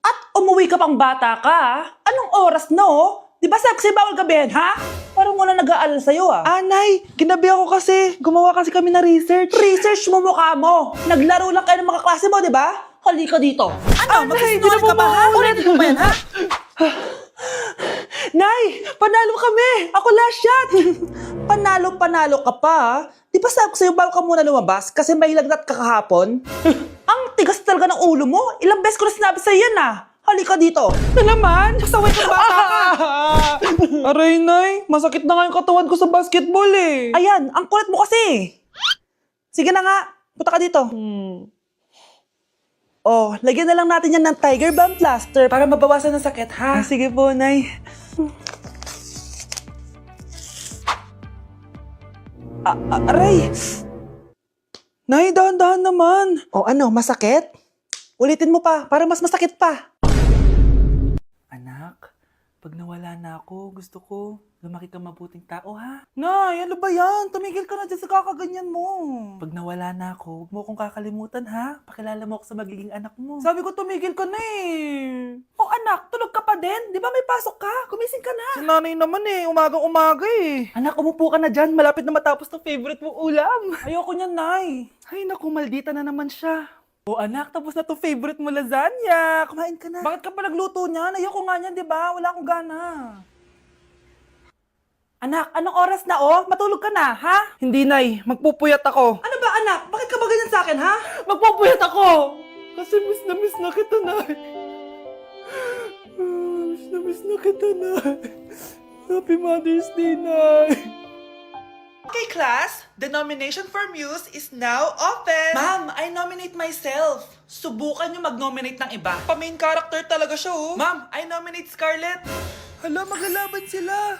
At umuwi ka pang bata ka, Anong oras na, Di ba sabi kasi bawal gabihin, ha? Parang wala nag-aalala sa'yo, Nay, ginabi ako kasi. Gumawa kasi kami na research. Research mo mukha mo. Naglaro lang kayo ng mga klase mo, di ba? Halika dito. Ano, Nay, di na magsisinungaling ka ba, ha? mauulit. Ulitin mo ba yan, ha? Nay, panalo kami. Ako last shot. Panalo ka pa, ha? Di ba sabi ko sa'yo bawal ka muna lumabas kasi may lagnat ka kahapon? Ang tigas talaga ng ulo mo. Ilang beses ko na sinabi sa'yo yan, Halika dito. Na naman? Pasaway ka bata ka. Aray, Nay. Masakit na nga yung katawan ko sa basketball eh. Ayan, ang kulit mo kasi. Sige na nga, punta ka dito. Oh, lagyan na lang natin yan ng Tiger Balm Plaster para mabawasan ng sakit, ha? Sige po, Nay. Aray! Nay, dahan-dahan naman. O ano, masakit? Ulitin mo pa, para mas masakit pa. Anak, pag nawala na ako, gusto ko lumaki kang mabuting tao, ha? Nay, ano ba yan? Tumigil ka na dyan sa kakaganyan mo. Pag nawala na ako, huwag mo akong kakalimutan, ha? Pakilala mo ako sa magiging anak mo. Sabi ko, tumigil ka na eh. Oh anak, tulog ka pa din? Di ba may pasok ka? Gumising ka na. Si nanay naman eh, umagang-umaga eh. Anak, umupo ka na dyan. Malapit na matapos ng favorite mong ulam. Ayoko niyan, Nay. Ay, naku, maldita na naman siya. O anak, tapos na to favorite mo lasagna. Kumain ka na. Bakit ka pa nagluto niyan? Ayoko nga niyan, di ba? Wala akong gana. Anak, anong oras na, Matulog ka na, ha? Hindi, Nay. Magpupuyat ako. Ano ba, anak? Bakit ka ba ganyan sa akin, ha? Magpupuyat ako! Kasi miss na kita, Nay. Miss na kita, Nay. Happy Mother's Day, Nay. Okay, class. The nomination for Muse is now open. Ma'am, I nominate myself. Subukan niyo mag-nominate ng iba. Pa-main character talaga siya, oh. Ma'am, I nominate Scarlett. Hala, maglalaban sila.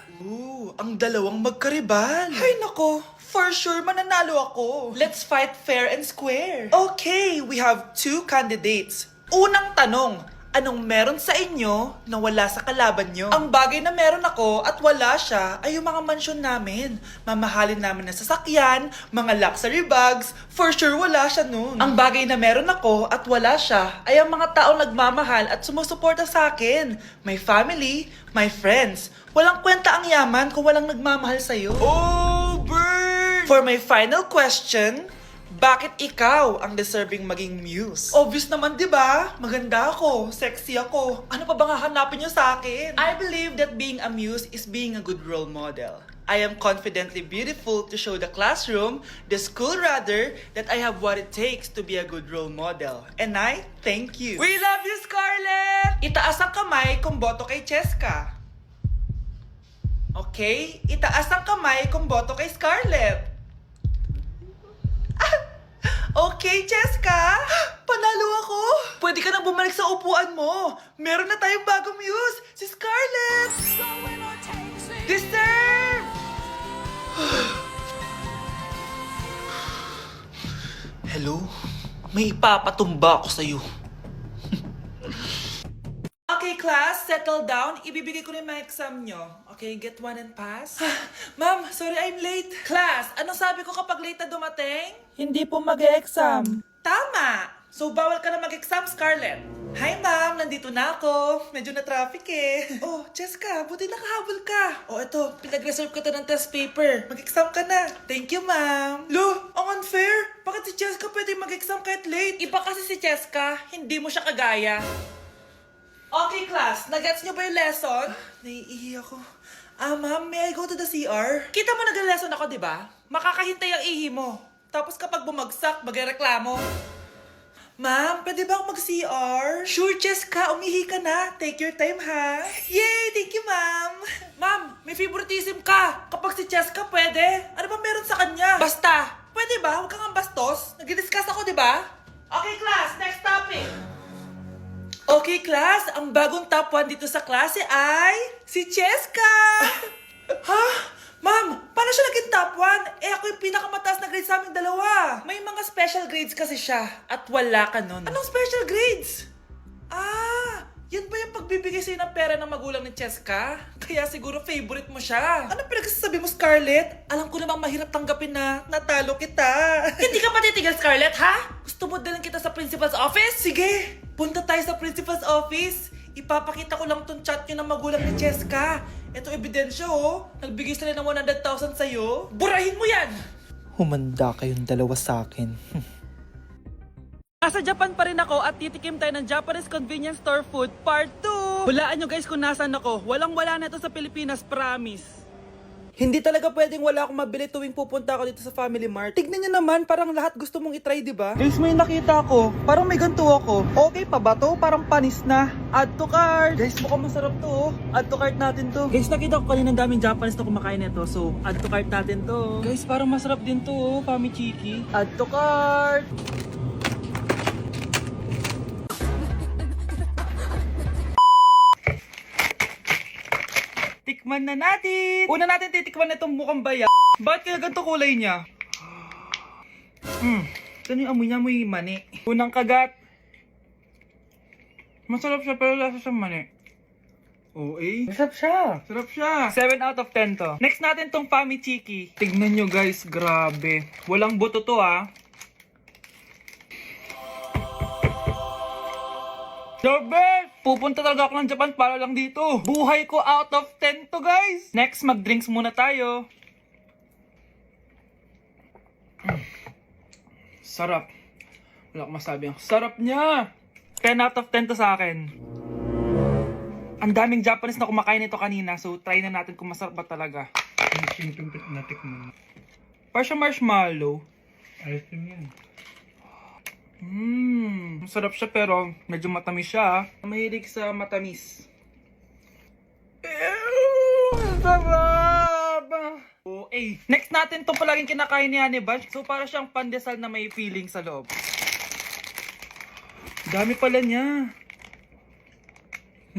Ang dalawang magkaribal. Ay nako, for sure mananalo ako. Let's fight fair and square. Okay, we have 2 candidates. Unang tanong, anong meron sa inyo na wala sa kalaban nyo? Ang bagay na meron ako at wala siya ay yung mga mansyon namin. Mamahalin namin na sasakyan, mga luxury bags, for sure wala siya nun. Ang bagay na meron ako at wala siya ay ang mga taong nagmamahal at sumusuporta sa akin. My family, my friends. Walang kwenta ang yaman kung walang nagmamahal sa'yo. Oh, burn! For my final question, bakit ikaw ang deserving maging muse? Obvious naman, di ba? Maganda ako, sexy ako. Ano pa bang hahanapin niyo sa akin? I believe that being a muse is being a good role model. I am confidently beautiful to show the classroom, the school rather, that I have what it takes to be a good role model. And I thank you. We love you, Scarlett! Itaas ang kamay kung boto kay Cheska. Okay? Itaas ang kamay kung boto kay Scarlett. Okay, Cheska! Panalo ako! Pwede ka nang bumalik sa upuan mo. Meron na tayong bagong muse, si Scarlett! Deserve! Hello? May ipapatumba ako sa'yo. Okay, class, settle down. Ibibigay ko na yung mga exam nyo. Okay, get one and pass. Ma'am, sorry I'm late. Class, anong sabi ko kapag late na dumating? Hindi po mag-e-exam. Tama! So, bawal ka na mag-exam, Scarlett. Hi, ma'am. Nandito na ako. Medyo na-traffic eh. Oh, Cheska, buti nakahabol ka. Oh, eto. Pinag-reserve ko to ng test paper. Mag-exam ka na. Thank you, ma'am. Lo, ang unfair. Bakit si Cheska pwede mag-exam kahit late? Iba kasi si Cheska. Hindi mo siya kagaya. Okay, class. Nagets niyo ba yung lesson? Naiihi ako. Ma'am, may I go to the CR? Kita mo nag-lesson ako, di ba? Makakahintay ang ihi mo. Tapos kapag bumagsak, magreklamo. Ma'am, pwede ba ako mag-CR? Sure, Cheska. Umihi ka na. Take your time, ha? Yay! Thank you, ma'am. Ma'am, may favoritism ka. Kapag si Cheska, pwede. Ano ba meron sa kanya? Basta. Pwede ba? Huwag kang bastos. Nag-discuss ako, di ba? Okay, class. Next topic. Okay, class. Ang bagong top 1 dito sa klase ay si Cheska. Ha? Ma'am, paano siya naging top 1? Ako yung pinakamataas na grade sa aming dalawa. May mga special grades kasi siya at wala ka nun. Anong special grades? Yan ba yung pagbibigay sa'yo ng pera ng magulang ni Cheska? Kaya siguro favorite mo siya. Ano pinagsasabi mo, Scarlett? Alam ko namang mahirap tanggapin na natalo kita. Hindi ka patitigil, Scarlett, ha? Gusto mo dalhin kita sa principal's office? Sige, punta tayo sa principal's office. Ipapakita ko lang tong chat nyo ng magulang ni Cheska. Ito ebidensya, oh. Nagbigay sila ng 100,000 sa'yo. Burahin mo yan! Humanda kayong dalawa sa akin. Nasa Japan pa rin ako at titikim tayo ng Japanese Convenience Store Food Part 2! Hulaan nyo guys kung nasan ako. Walang-wala na ito sa Pilipinas, promise. Hindi talaga pwedeng wala akong mabili tuwing pupunta ako dito sa Family Mart. Tignan nyo naman, parang lahat gusto mong itry, di ba? Guys, may nakita ko. Parang may ganito ako. Okay pa ba to? Parang panis na. Add to cart. Guys, mukhang masarap to, oh. Add to cart natin to. Guys, nakita ko kanina daming Japanese na kumakain nito. So, add to cart natin to. Guys, parang masarap din to, oh. Pamichiki. Add to cart. Tikman na natin! Una natin titikman na itong mukhang baya. Bakit kaya ganito kulay niya? Ito yung amoy niya, amoy mani. Unang kagat. Masarap siya pero lasa siyang mani. Okay. Masarap siya. Sarap siya. 7 out of 10 to. Next natin tong Pamichiki. Tignan nyo guys, grabe. Walang buto to ah. The best! Pupunta talaga ako ng Japan para lang dito. Buhay ko out of 10 to guys. Next, mag-drinks muna tayo. Sarap. Wala akong masabi. Ang sarap niya. 10 out of 10 to sa akin. Ang daming Japanese na kumakain nito kanina. So, try na natin kung masarap ba talaga. Parang siya marshmallow. Ayos din yan. Masarap siya pero medyo matamis siya. Mahilig sa matamis. Sarap! Okay. Next natin itong palaging kinakain ni Honey Bunch. So para siyang pandesal na may feeling sa loob. Dami pala niya.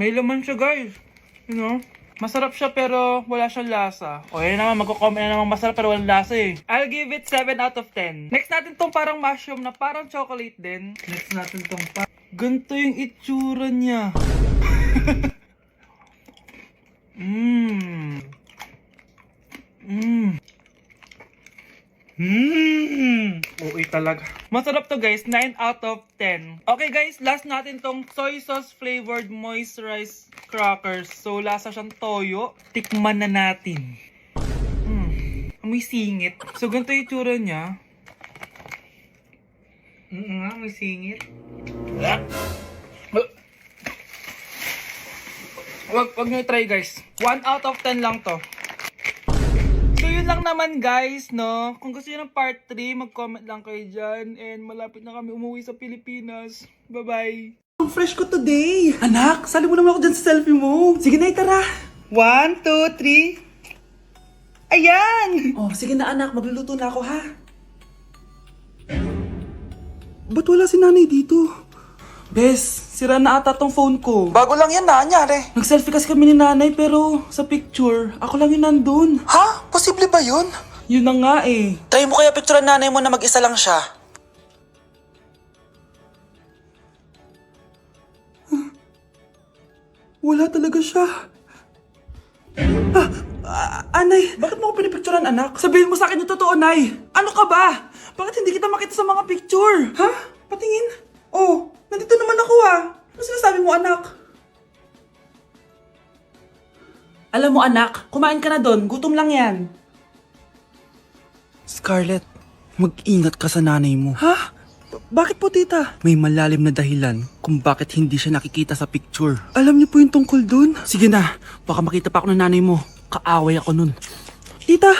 May laman siya guys. You know? Masarap siya pero wala siyang lasa. O yun naman, magko-comment na naman masarap pero walang lasa eh. I'll give it 7 out of 10. Next natin tong parang mushroom na parang chocolate din. Next natin tong ganito yung itsura niya. Okay talaga. Masarap to guys, 9 out of 10. Okay guys, last natin tong soy sauce flavored moisturized crackers. So lasa siyang toyo. Tikman na natin. May singit. So ganito yung itsura niya. May singit. Wag nyo i-try guys. 1 out of 10 lang to. So yun lang naman guys, no? Kung gusto nyo ng part 3, mag-comment lang kayo dyan. And malapit na kami umuwi sa Pilipinas. Bye-bye! Ang fresh ko today! Anak, sali mo naman ako dyan sa selfie mo. Sige na, tara! 1, 2, 3. Ayan! Oh, sige na anak, magluluto na ako ha. Ba't wala si nanay dito? Bes, sira na ata tong phone ko. Bago lang yan, nangyari. Nag-selfie kasi kami ni nanay pero sa picture, ako lang yung nandun. Ha? Posible ba yun? Yun na nga eh. Try mo kaya picture nanay mo na mag-isa lang siya. Wala talaga siya. Anay, bakit mo ako pinipicturean anak? Sabihin mo sa akin yung totoo, Nay. Ano ka ba? Bakit hindi kita makita sa mga picture? Ha? Patingin. Oh, nandito naman ako ah. Ano sinasabi mo anak? Alam mo anak, kumain ka na doon. Gutom lang yan. Scarlett, mag-ingat ka sa nanay mo. Ha? Bakit po tita? May malalim na dahilan kung bakit hindi siya nakikita sa picture. Alam niyo po yung tungkol doon? Sige na, baka makita pa ako ng nanay mo. Kaaway ako nun. Tita!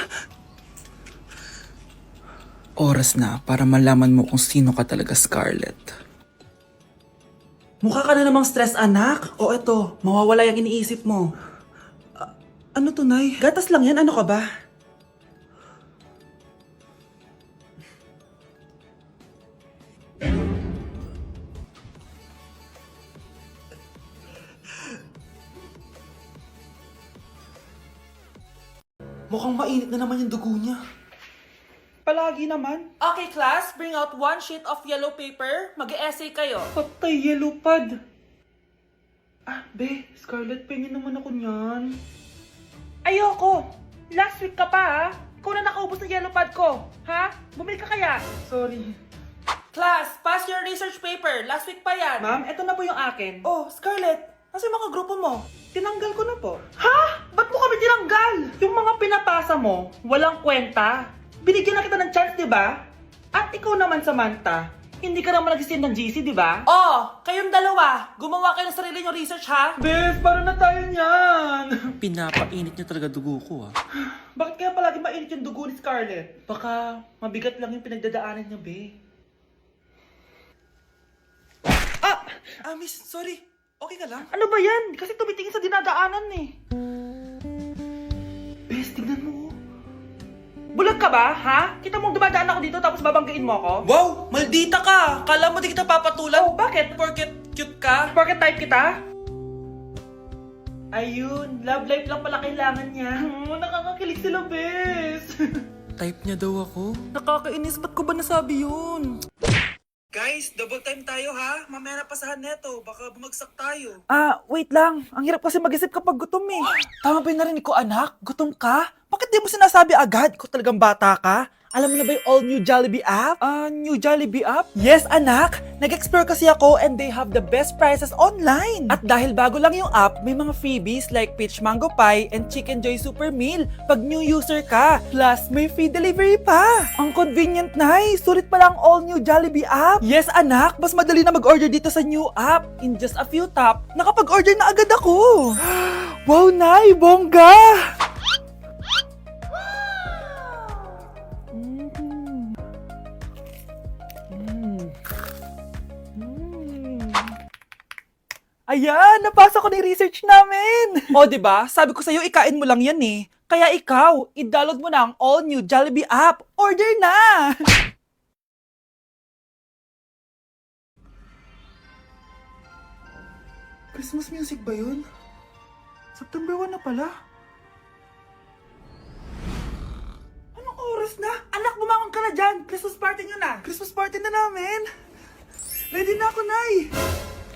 Oras na para malaman mo kung sino ka talaga, Scarlett. Mukha ka na namang stress anak. O eto, mawawala yung iniisip mo. Ano to, Nay? Gatas lang yan, ano ka ba? Mukhang mainit na naman yung dugo niya. Palagi naman. Okay, class. Bring out 1 sheet of yellow paper. Mag-essay kayo. Patay, yellow pad. Scarlett, pengin naman ako niyan. Ayoko! Last week ka pa ha? Ikaw na nakaubos ng yellow pad ko. Ha? Bumili ka kaya? Sorry. Class, pass your research paper. Last week pa yan. Ma'am, eto na po yung akin. Oh, Scarlett, nasa yung mga grupo mo? Tinanggal ko na po. Ha? Ba't mo kami tinanggal? Yung mga pinapasa mo, walang kwenta. Binigyan na kita ng chance, di ba? At ikaw naman, Samantha, hindi ka naman nag-send ng GC, di ba? Oh, kayong dalawa, gumawa kayo ng sarili nyo research, ha? Bes, paano na tayo niyan? Pinapainit niya talaga dugo ko Bakit kaya palagi mainit yung dugo ni Scarlett? Baka mabigat lang yung pinagdadaanan niya, be. Miss, sorry. Okay ka lang? Ano ba yan? Kasi tumitingin sa dinadaanan eh. Bes, tignan mo. Bulag ka ba, ha? Kita mong dumadaan ako dito tapos babanggain mo ako? Wow, maldita ka. Kala mo di kita papatulan? Oh, bakit? Porket cute ka? Porket type kita? Ayun, love life lang pala kailangan niya. Nakakakilig sila, bes. Type niya daw ako. Nakakainis, ba't ko ba nasabi yun? Guys, double time tayo ha. Mamaya na pasahan neto. Baka bumagsak tayo. Wait lang. Ang hirap kasi mag-isip kapag gutom eh. Tama ba yung narinig ko, anak? Gutom ka? Bakit di mo sinasabi agad? Ikaw talagang bata ka? Alam mo na ba yung all new Jollibee app? New Jollibee app? Yes, anak! Nag-explore kasi ako and they have the best prices online. At dahil bago lang yung app, may mga freebies like peach mango pie and chicken joy super meal pag new user ka. Plus, may free delivery pa. Ang convenient, Nay. Sulit pala ang all new Jollibee app. Yes, anak. Mas madali na mag-order dito sa new app. In just a few tap, nakapag-order na agad ako. Wow, Nay! Bongga! Ayan, napasa ko na yung research namin. O, di ba? Sabi ko sa'yo, ikain mo lang yan eh. Kaya ikaw, i-download mo na ang all-new Jollibee app. Order na! Christmas music ba yun? September 1 na pala. Anong oras na? Anak, bumangon ka na dyan. Christmas party nyo na. Christmas party na namin. Ready na ako, Nay.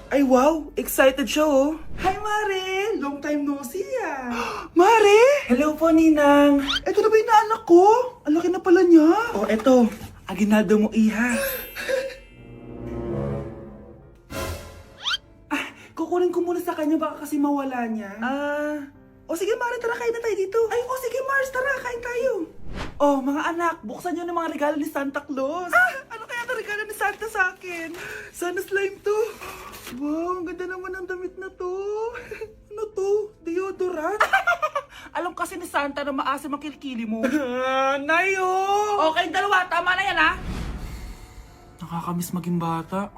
Ay wow, excited siya oh. Hi Mare! Long time no see ah. Mare! Hello po Ninang. Eto na ba yung anak ko? Ang laki na pala niya. Oh eto, aginaldo mo iha. Kukunin ko muna sa kanya baka kasi mawala niya. O sige Mare, tara kain na tayo dito. Ay, o sige Mars, tara kain tayo. Oh, mga anak, buksan niyo ng mga regalo ni Santa Claus. Ano kaya ang regalo ni Santa sa akin? Sana slime to. Wow, ang ganda naman ng damit na to. Ano to? Deodorant? Alam kasi ni Santa na maasim ang kilikili mo. Nayo! Okay, dalawa. Tama na yan, ha? Nakakamiss maging bata.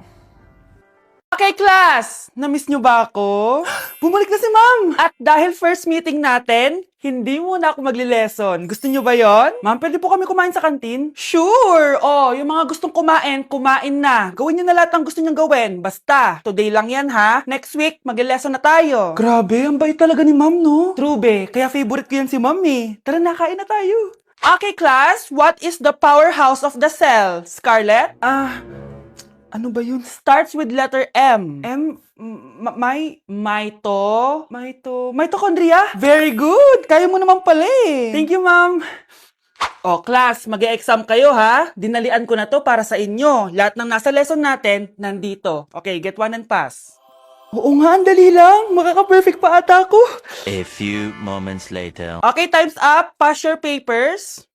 Okay, class! Na-miss nyo ba ako? Bumalik na si ma'am! At dahil first meeting natin, hindi muna ako magli-lesson. Gusto nyo ba yon? Ma'am, pwede po kami kumain sa kantin? Sure! Oh, yung mga gustong kumain, kumain na. Gawin nyo na lahat ng gusto nyo gawin. Basta, today lang yan ha. Next week, magli-lesson na tayo. Grabe, ang bait talaga ni ma'am, no? True, be. Kaya favorite ko yan si ma'am eh. Tara na, kain na tayo. Okay, class. What is the powerhouse of the cell? Scarlett? Ano ba yun? Starts with letter M. Mitochondria? Very good! Kaya mo naman pala eh. Thank you, ma'am. O, class, mag-e-exam kayo ha. Dinalian ko na to para sa inyo. Lahat ng nasa lesson natin, nandito. Okay, get one and pass. Oo nga, ang dali lang. Makaka-perfect pa ata ako. A few moments later. Okay, time's up. Pass your papers.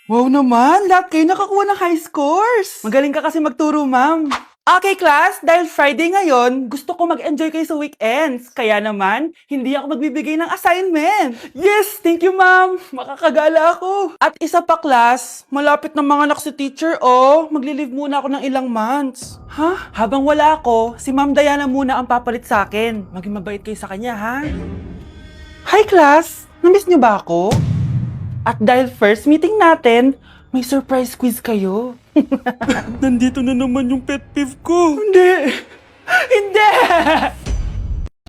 Wow naman, lahat kayo nakakuha ng high scores. Magaling ka kasi magturo, ma'am. Okay, class, dahil Friday ngayon, gusto ko mag-enjoy kayo sa weekends. Kaya naman, hindi ako magbibigay ng assignment. Yes, thank you, ma'am. Makakagala ako. At isa pa, class, malapit na mga anak si teacher, oh. Magli-leave muna ako ng ilang months. Ha? Habang wala ako, si Ma'am Diana muna ang papalit sa akin. Maging mabait kayo sa kanya, ha? Hi, class. Namiss niyo ba ako? At dahil first meeting natin, may surprise quiz kayo. Nandito na naman yung pet peeve ko. Hindi! Hindi!